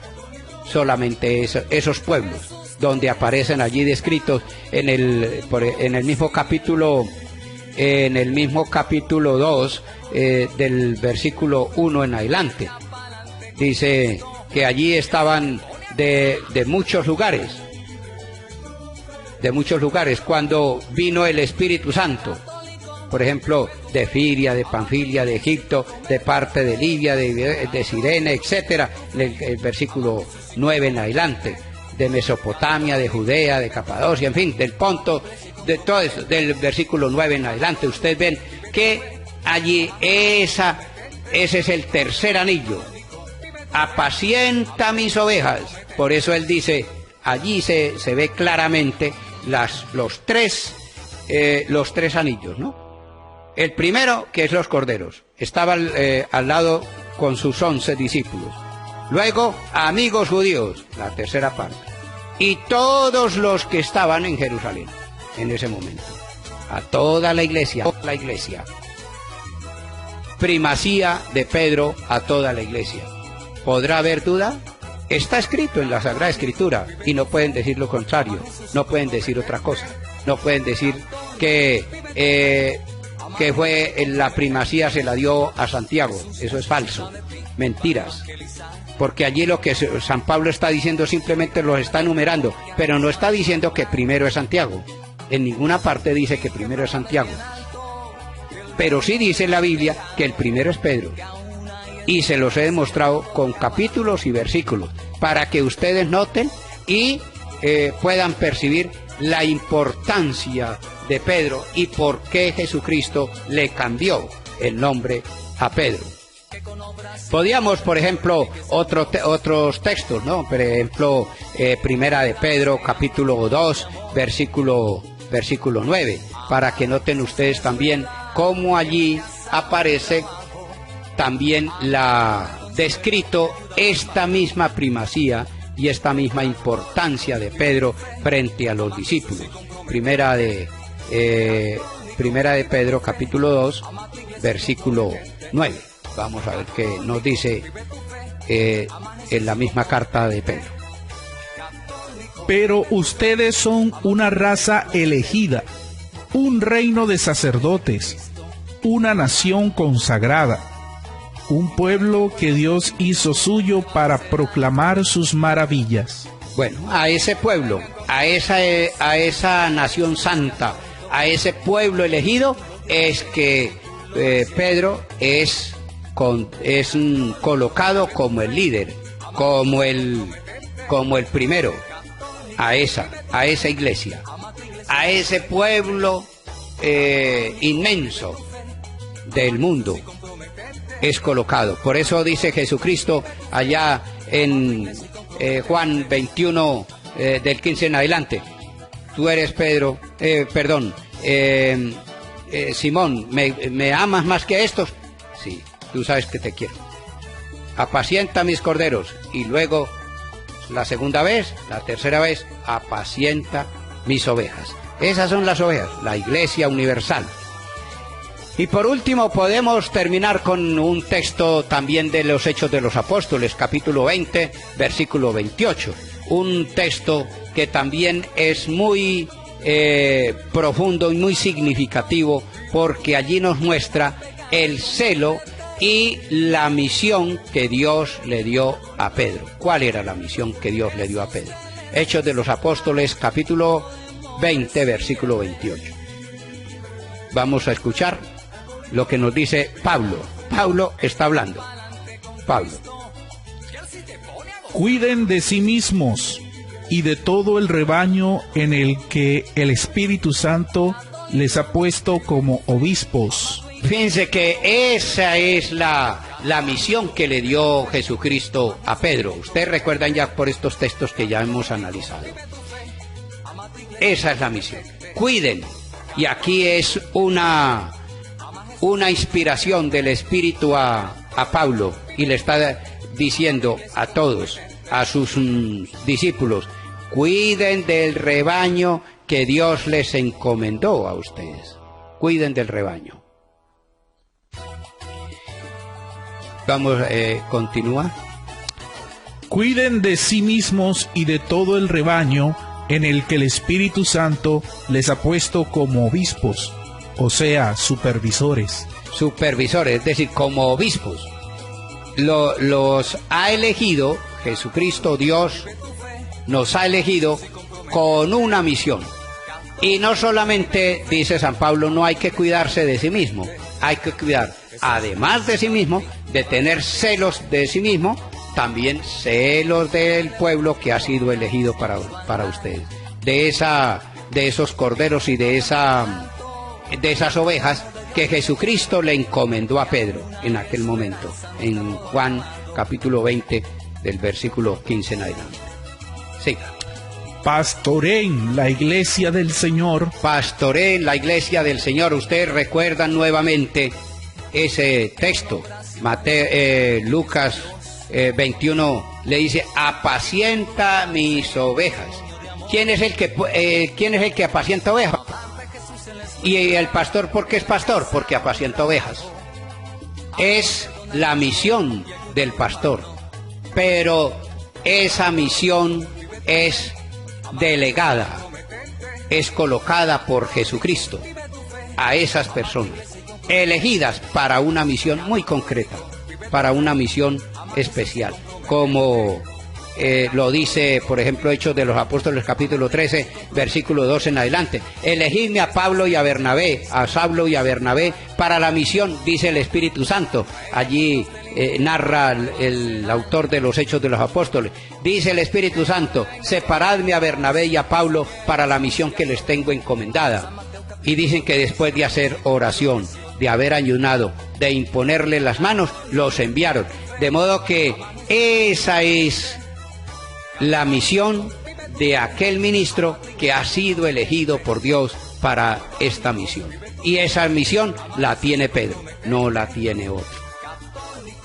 Solamente esos pueblos, donde aparecen allí descritos en el mismo capítulo 2 del versículo 1 en adelante. Dice que allí estaban de muchos lugares, cuando vino el Espíritu Santo. Por ejemplo, de Firia, de Panfilia, de Egipto, de parte de Libia, de Cirene, etcétera, el versículo 9 en adelante, de Mesopotamia, de Judea, de Capadocia, en fin, del Ponto, de todo eso, del versículo 9 en adelante. Ustedes ven que allí ese es el tercer anillo. Apacienta mis ovejas. Por eso él dice, allí se ve claramente los tres anillos, ¿no? El primero, que es los corderos, estaba al lado con sus 11 discípulos. Luego, amigos judíos, la tercera parte. Y todos los que estaban en Jerusalén en ese momento. A toda la iglesia. Primacía de Pedro a toda la iglesia. ¿Podrá haber duda? Está escrito en la Sagrada Escritura y no pueden decir lo contrario, no pueden decir otra cosa, no pueden decir que fue la primacía se la dio a Santiago. Eso es falso, mentiras, porque allí lo que San Pablo está diciendo simplemente lo está enumerando, pero no está diciendo que primero es Santiago. En ninguna parte dice que primero es Santiago, pero sí dice en la Biblia que el primero es Pedro. y se los he demostrado con capítulos y versículos, para que ustedes noten y puedan percibir la importancia de Pedro y por qué Jesucristo le cambió el nombre a Pedro. Podíamos, por ejemplo, otros textos, ¿no? Por ejemplo, Primera de Pedro, capítulo 2, versículo 9, para que noten ustedes también cómo allí aparece también descrito esta misma primacía y esta misma importancia de Pedro frente a los discípulos. Primera de Pedro, capítulo 2, versículo 9. Vamos a ver qué nos dice en la misma carta de Pedro. Pero ustedes son una raza elegida, un reino de sacerdotes, una nación consagrada, un pueblo que Dios hizo suyo para proclamar sus maravillas. Bueno, a ese pueblo, a esa nación santa, a ese pueblo elegido, es que Pedro es colocado como el líder, como el primero, a esa iglesia, a ese pueblo inmenso del mundo es colocado. Por eso dice Jesucristo allá en Juan 21 del 15 en adelante: tú eres Pedro, Simón, ¿me amas más que estos? Sí, tú sabes que te quiero. Apacienta mis corderos. Y luego la segunda vez, la tercera vez, apacienta mis ovejas. Esas son las ovejas, la Iglesia Universal. Y por último podemos terminar con un texto también de los Hechos de los Apóstoles, capítulo 20, versículo 28. Un texto que también es muy profundo y muy significativo, porque allí nos muestra el celo y la misión que Dios le dio a Pedro. ¿Cuál era la misión que Dios le dio a Pedro? Hechos de los Apóstoles, capítulo 20, versículo 28. Vamos a escuchar lo que nos dice Pablo. Pablo está hablando. Pablo. Cuiden de sí mismos y de todo el rebaño en el que el Espíritu Santo les ha puesto como obispos. Fíjense que esa es la misión que le dio Jesucristo a Pedro. Ustedes recuerdan ya por estos textos que ya hemos analizado. Esa es la misión. Cuiden. Y aquí es una inspiración del Espíritu a Pablo, y le está diciendo a todos, a sus discípulos: cuiden del rebaño que Dios les encomendó a ustedes. Cuiden del rebaño. Vamos, continúa. Cuiden de sí mismos y de todo el rebaño en el que el Espíritu Santo les ha puesto como obispos, o sea, supervisores. Supervisores, es decir, como obispos. Los ha elegido, Jesucristo, Dios, nos ha elegido con una misión. Y no solamente, dice San Pablo, no hay que cuidarse de sí mismo, hay que cuidar, además de sí mismo, de tener celos de sí mismo, también celos del pueblo que ha sido elegido para ustedes. De esos corderos y de esas ovejas que Jesucristo le encomendó a Pedro en aquel momento, en Juan capítulo 20 del versículo 15 en adelante. Siga. Pastoreen la iglesia del Señor. Pastoreen la iglesia del Señor. Ustedes recuerdan nuevamente ese texto. Lucas 21 le dice: apacienta mis ovejas. ¿Quién es el que apacienta ovejas? Y el pastor, ¿por qué es pastor? Porque apacienta ovejas. Es la misión del pastor, pero esa misión es delegada, es colocada por Jesucristo a esas personas, elegidas para una misión muy concreta, para una misión especial, como lo dice, por ejemplo, Hechos de los Apóstoles, capítulo 13, versículo 2 en adelante. Elegidme a Pablo y a Bernabé, a Saulo y a Bernabé, para la misión, dice el Espíritu Santo. Allí narra el autor de los Hechos de los Apóstoles. Dice el Espíritu Santo, separadme a Bernabé y a Pablo para la misión que les tengo encomendada. Y dicen que después de hacer oración, de haber ayunado, de imponerle las manos, los enviaron. De modo que esa es la misión de aquel ministro que ha sido elegido por Dios para esta misión. Y esa misión la tiene Pedro, no la tiene otro.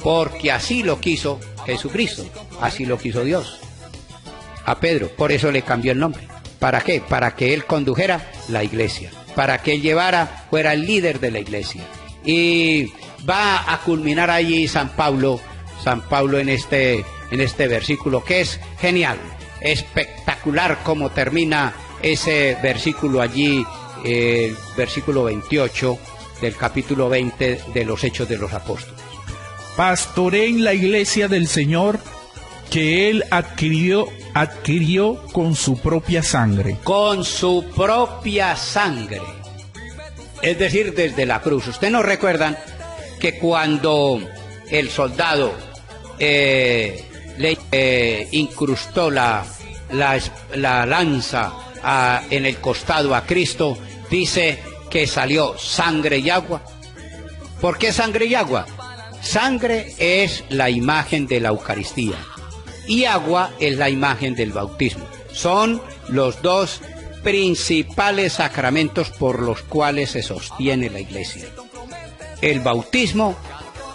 Porque así lo quiso Jesucristo, así lo quiso Dios a Pedro, por eso le cambió el nombre. ¿Para qué? Para que él condujera la iglesia, para que él fuera el líder de la iglesia. Y va a culminar allí San Pablo en este versículo, que es genial, espectacular como termina ese versículo allí, versículo 28 del capítulo 20 de los Hechos de los Apóstoles. Pastoreen la iglesia del Señor que Él adquirió con su propia sangre. Con su propia sangre. Es decir, desde la cruz. Ustedes no recuerdan que cuando el soldado le incrustó la lanza en el costado a Cristo, dice que salió sangre y agua. ¿Por qué sangre y agua? Sangre es la imagen de la Eucaristía y agua es la imagen del bautismo. Son los dos principales sacramentos por los cuales se sostiene la iglesia: el bautismo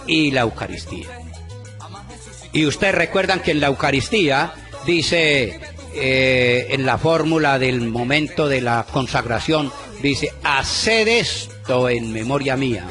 y la Eucaristía. Y ustedes recuerdan que en la Eucaristía dice, en la fórmula del momento de la consagración, dice: haced esto en memoria mía.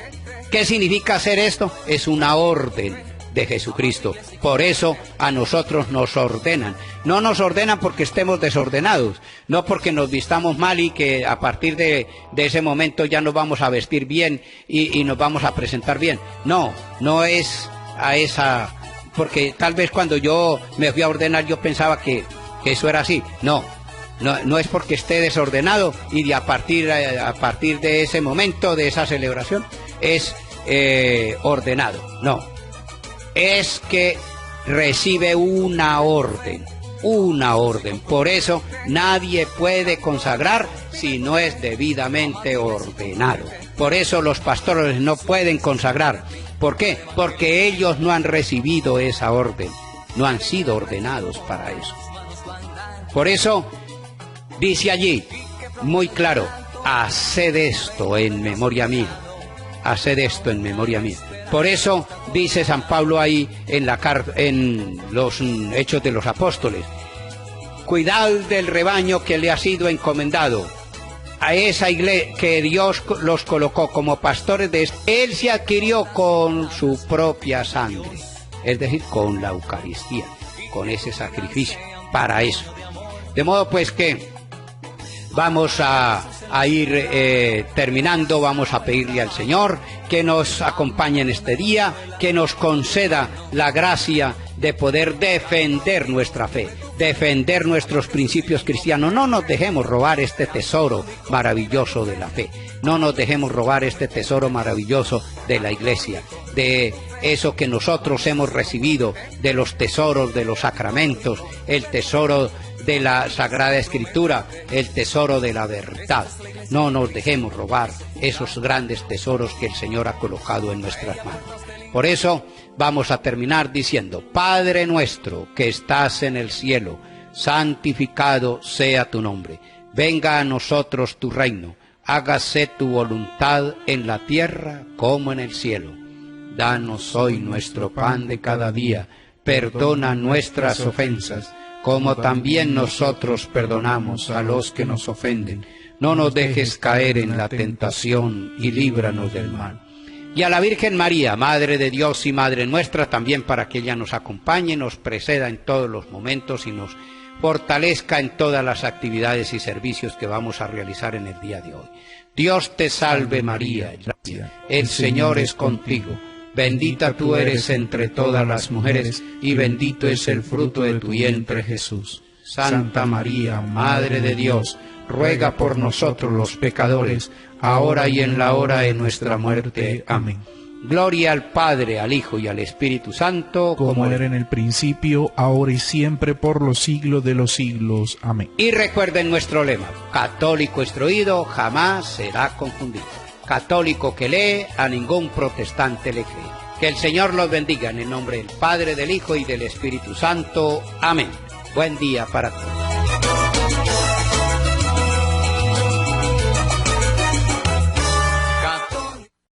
¿Qué significa hacer esto? Es una orden de Jesucristo. Por eso a nosotros nos ordenan. No nos ordenan porque estemos desordenados, no porque nos vistamos mal y que a partir de ese momento ya nos vamos a vestir bien y nos vamos a presentar bien. No, no es a esa... Porque tal vez cuando yo me fui a ordenar yo pensaba que eso era así. No es porque esté desordenado y a partir de ese momento, de esa celebración, es ordenado. No, es que recibe una orden. Por eso nadie puede consagrar si no es debidamente ordenado. Por eso los pastores no pueden consagrar. ¿Por qué? Porque ellos no han recibido esa orden, no han sido ordenados para eso. Por eso dice allí, muy claro: haced esto en memoria mía. Haced esto en memoria mía. Por eso dice San Pablo ahí en los Hechos de los Apóstoles: cuidad del rebaño que le ha sido encomendado. A esa iglesia que Dios los colocó como pastores Él se adquirió con su propia sangre, es decir, con la Eucaristía, con ese sacrificio, para eso. De modo pues que vamos a ir terminando. Vamos a pedirle al Señor que nos acompañe en este día, que nos conceda la gracia de poder defender nuestra fe, defender nuestros principios cristianos. No nos dejemos robar este tesoro maravilloso de la fe, no nos dejemos robar este tesoro maravilloso de la iglesia, de eso que nosotros hemos recibido, de los tesoros de los sacramentos, el tesoro de la Sagrada Escritura, el tesoro de la verdad. No nos dejemos robar esos grandes tesoros que el Señor ha colocado en nuestras manos. Por eso vamos a terminar diciendo: Padre nuestro que estás en el cielo, santificado sea tu nombre. Venga a nosotros tu reino. Hágase tu voluntad en la tierra como en el cielo. Danos hoy nuestro pan de cada día. Perdona nuestras ofensas, como también nosotros perdonamos a los que nos ofenden. No nos dejes caer en la tentación y líbranos del mal. Y a la Virgen María, Madre de Dios y Madre nuestra, también para que ella nos acompañe, nos preceda en todos los momentos y nos fortalezca en todas las actividades y servicios que vamos a realizar en el día de hoy. Dios te salve María, el Señor es contigo. Bendita tú eres entre todas las mujeres, y bendito es el fruto de tu vientre, Jesús. Santa María, Madre de Dios, ruega por nosotros los pecadores, ahora y en la hora de nuestra muerte. Amén. Gloria al Padre, al Hijo y al Espíritu Santo, como era en el principio, ahora y siempre, por los siglos de los siglos. Amén. Y recuerden nuestro lema: católico instruido jamás será confundido. Católico que lee, a ningún protestante le cree. Que el Señor los bendiga en el nombre del Padre, del Hijo y del Espíritu Santo. Amén. Buen día para todos.